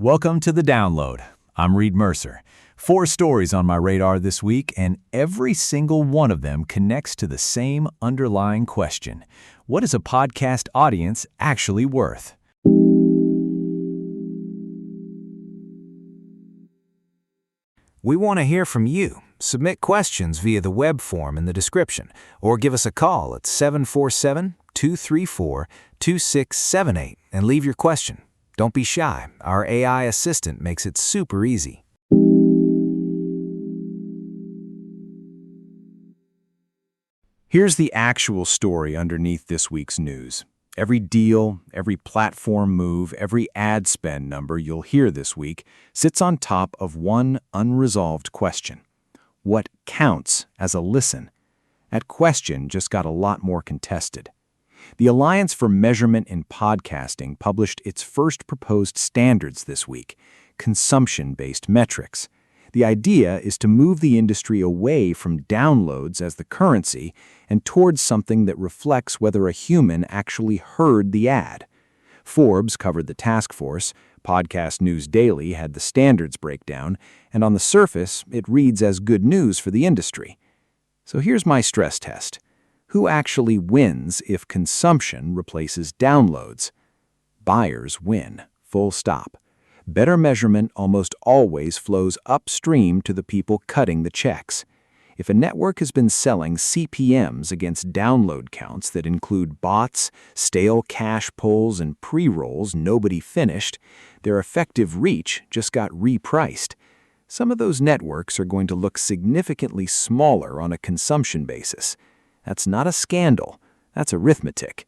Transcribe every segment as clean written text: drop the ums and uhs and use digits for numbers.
Welcome to The Download. I'm Reid Mercer. 4 stories on my radar this week, and every single one of them connects to the same underlying question. What is a podcast audience actually worth? We want to hear from you. Submit questions via the web form in the description, or give us a call at 747-234-2678 and leave your question. Don't be shy. Our AI assistant makes it super easy. Here's the actual story underneath this week's news. Every deal, every platform move, every ad spend number you'll hear this week sits on top of one unresolved question. What counts as a listen? That question just got a lot more contested. The Alliance for Measurement in Podcasting published its first proposed standards this week, consumption-based metrics. The idea is to move the industry away from downloads as the currency and towards something that reflects whether a human actually heard the ad. Forbes covered the task force, Podcast News Daily had the standards breakdown, and on the surface, it reads as good news for the industry. So here's my stress test. Who actually wins if consumption replaces downloads? Buyers win, full stop. Better measurement almost always flows upstream to the people cutting the checks. If a network has been selling CPMs against download counts that include bots, stale cache pulls, and pre-rolls nobody finished, their effective reach just got repriced. Some of those networks are going to look significantly smaller on a consumption basis. That's not a scandal, that's arithmetic.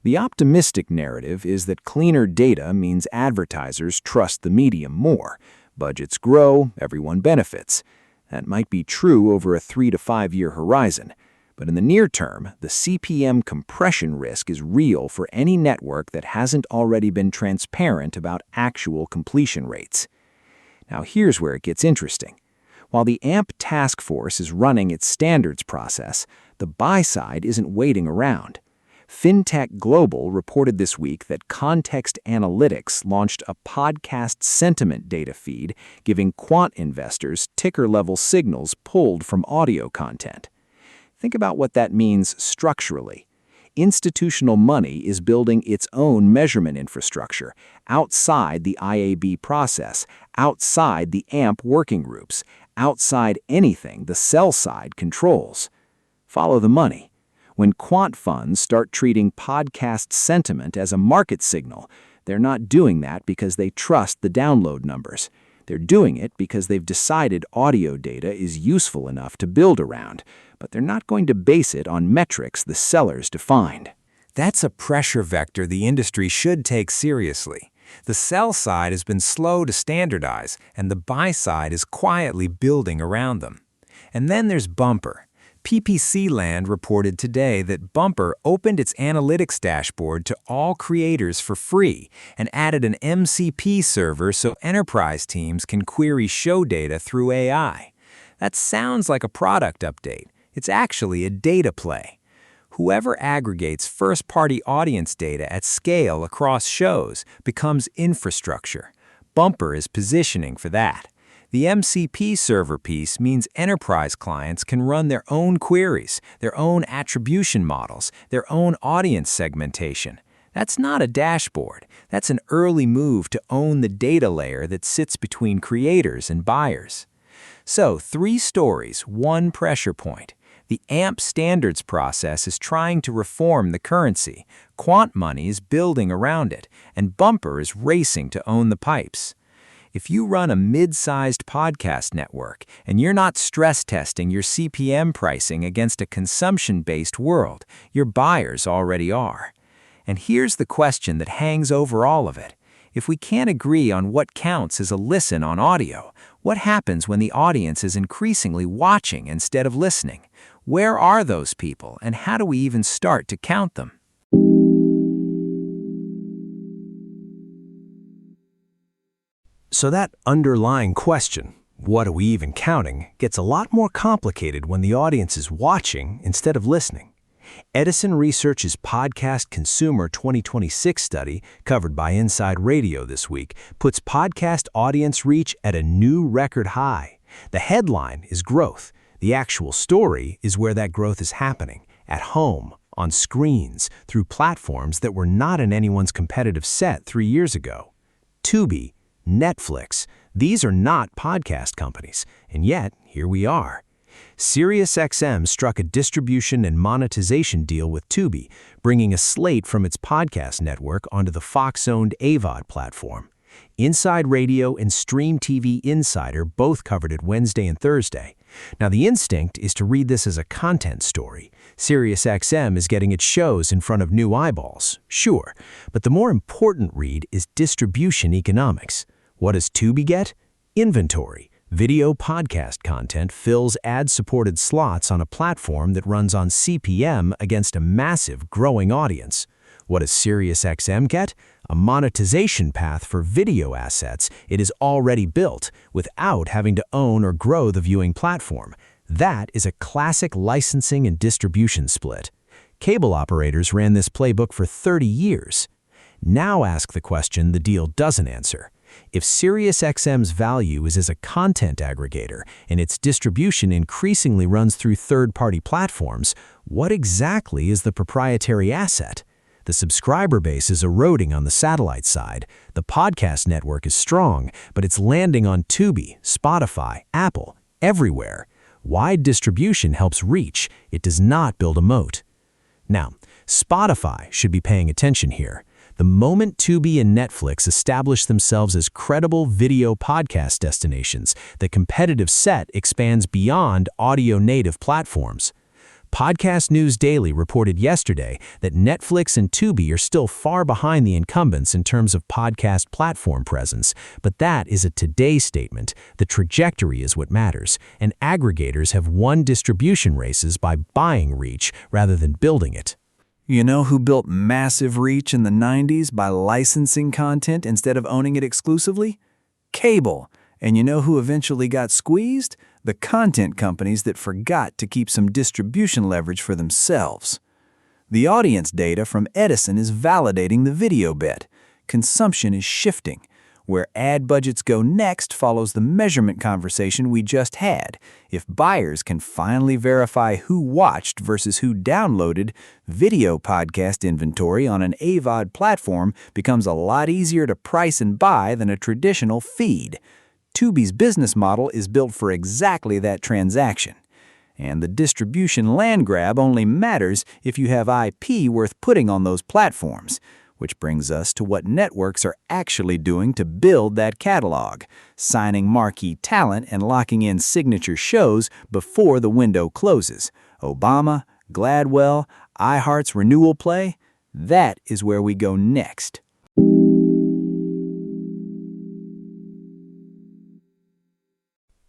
The optimistic narrative is that cleaner data means advertisers trust the medium more. Budgets grow, everyone benefits. That might be true over a 3 to 5 year horizon. But in the near term, the CPM compression risk is real for any network that hasn't already been transparent about actual completion rates. Now here's where it gets interesting. While the AMP task force is running its standards process, the buy side isn't waiting around. FinTech Global reported this week that Context Analytics launched a podcast sentiment data feed giving quant investors ticker-level signals pulled from audio content. Think about what that means structurally. Institutional money is building its own measurement infrastructure outside the IAB process, outside the AMP working groups, outside anything the sell side controls. Follow the money. When quant funds start treating podcast sentiment as a market signal, they're not doing that because they trust the download numbers. They're doing it because they've decided audio data is useful enough to build around, but they're not going to base it on metrics the sellers defined. That's a pressure vector the industry should take seriously. The sell side has been slow to standardize, and the buy side is quietly building around them. And then there's Bumper. PPC Land reported today that Bumper opened its analytics dashboard to all creators for free and added an MCP server so enterprise teams can query show data through AI. That sounds like a product update. It's actually a data play. Whoever aggregates first-party audience data at scale across shows becomes infrastructure. Bumper is positioning for that. The MCP server piece means enterprise clients can run their own queries, their own attribution models, their own audience segmentation. That's not a dashboard. That's an early move to own the data layer that sits between creators and buyers. So, 3 stories, 1 pressure point. The AMP standards process is trying to reform the currency. Quant money is building around it, and Bumper is racing to own the pipes. If you run a mid-sized podcast network and you're not stress testing your CPM pricing against a consumption-based world, your buyers already are. And here's the question that hangs over all of it. If we can't agree on what counts as a listen on audio, what happens when the audience is increasingly watching instead of listening? Where are those people, and how do we even start to count them? So that underlying question, what are we even counting, gets a lot more complicated when the audience is watching instead of listening. Edison Research's Podcast Consumer 2026 study, covered by Inside Radio this week, puts podcast audience reach at a new record high. The headline is growth. The actual story is where that growth is happening, at home, on screens, through platforms that were not in anyone's competitive set 3 years ago. Tubi, Netflix, these are not podcast companies, and yet here we are. SiriusXM struck a distribution and monetization deal with Tubi, bringing a slate from its podcast network onto the Fox-owned AVOD platform. Inside Radio and Stream TV Insider both covered it Wednesday and Thursday. Now, the instinct is to read this as a content story. SiriusXM is getting its shows in front of new eyeballs, sure, but the more important read is distribution economics. What does Tubi get? Inventory. Video podcast content fills ad-supported slots on a platform that runs on CPM against a massive, growing audience. What does SiriusXM get? A monetization path for video assets it is already built without having to own or grow the viewing platform. That is a classic licensing and distribution split. Cable operators ran this playbook for 30 years. Now ask the question the deal doesn't answer. If SiriusXM's value is as a content aggregator and its distribution increasingly runs through third-party platforms, what exactly is the proprietary asset? The subscriber base is eroding on the satellite side. The podcast network is strong, but it's landing on Tubi, Spotify, Apple, everywhere. Wide distribution helps reach. It does not build a moat. Now, Spotify should be paying attention here. The moment Tubi and Netflix establish themselves as credible video podcast destinations, the competitive set expands beyond audio-native platforms. Podcast News Daily reported yesterday that Netflix and Tubi are still far behind the incumbents in terms of podcast platform presence, but that is a today statement. The trajectory is what matters, and aggregators have won distribution races by buying reach rather than building it. You know who built massive reach in the 90s by licensing content instead of owning it exclusively? Cable. And you know who eventually got squeezed? The content companies that forgot to keep some distribution leverage for themselves. The audience data from Edison is validating the video bet. Consumption is shifting. Where ad budgets go next follows the measurement conversation we just had. If buyers can finally verify who watched versus who downloaded, video podcast inventory on an AVOD platform becomes a lot easier to price and buy than a traditional feed. Tubi's business model is built for exactly that transaction. And the distribution land grab only matters if you have IP worth putting on those platforms. Which brings us to what networks are actually doing to build that catalog, signing marquee talent and locking in signature shows before the window closes. Obama, Gladwell, iHeart's renewal play, that is where we go next.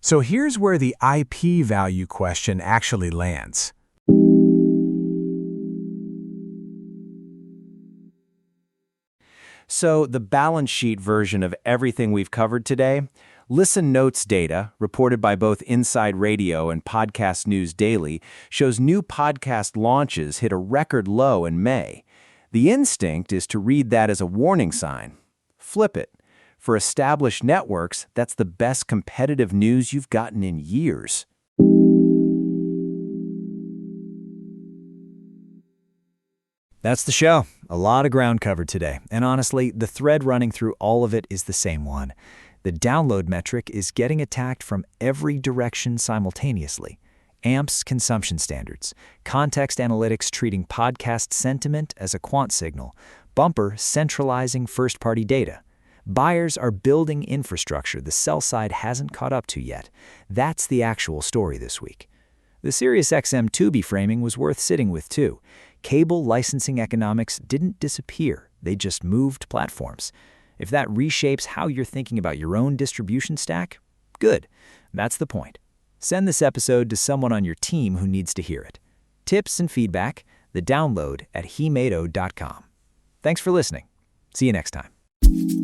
So here's where the IP value question actually lands. So the balance sheet version of everything we've covered today, Listen Notes data, reported by both Inside Radio and Podcast News Daily, shows new podcast launches hit a record low in May. The instinct is to read that as a warning sign. Flip it. For established networks, that's the best competitive news you've gotten in years. That's the show. A lot of ground covered today. And honestly, the thread running through all of it is the same one. The download metric is getting attacked from every direction simultaneously. AMP's consumption standards, context analytics treating podcast sentiment as a quant signal, Bumper centralizing first-party data. Buyers are building infrastructure the sell side hasn't caught up to yet. That's the actual story this week. The SiriusXM-Tubi framing was worth sitting with, too. Cable licensing economics didn't disappear. They just moved platforms. If that reshapes how you're thinking about your own distribution stack, good. That's the point. Send this episode to someone on your team who needs to hear it. Tips and feedback, the download at hemado.com. Thanks for listening. See you next time.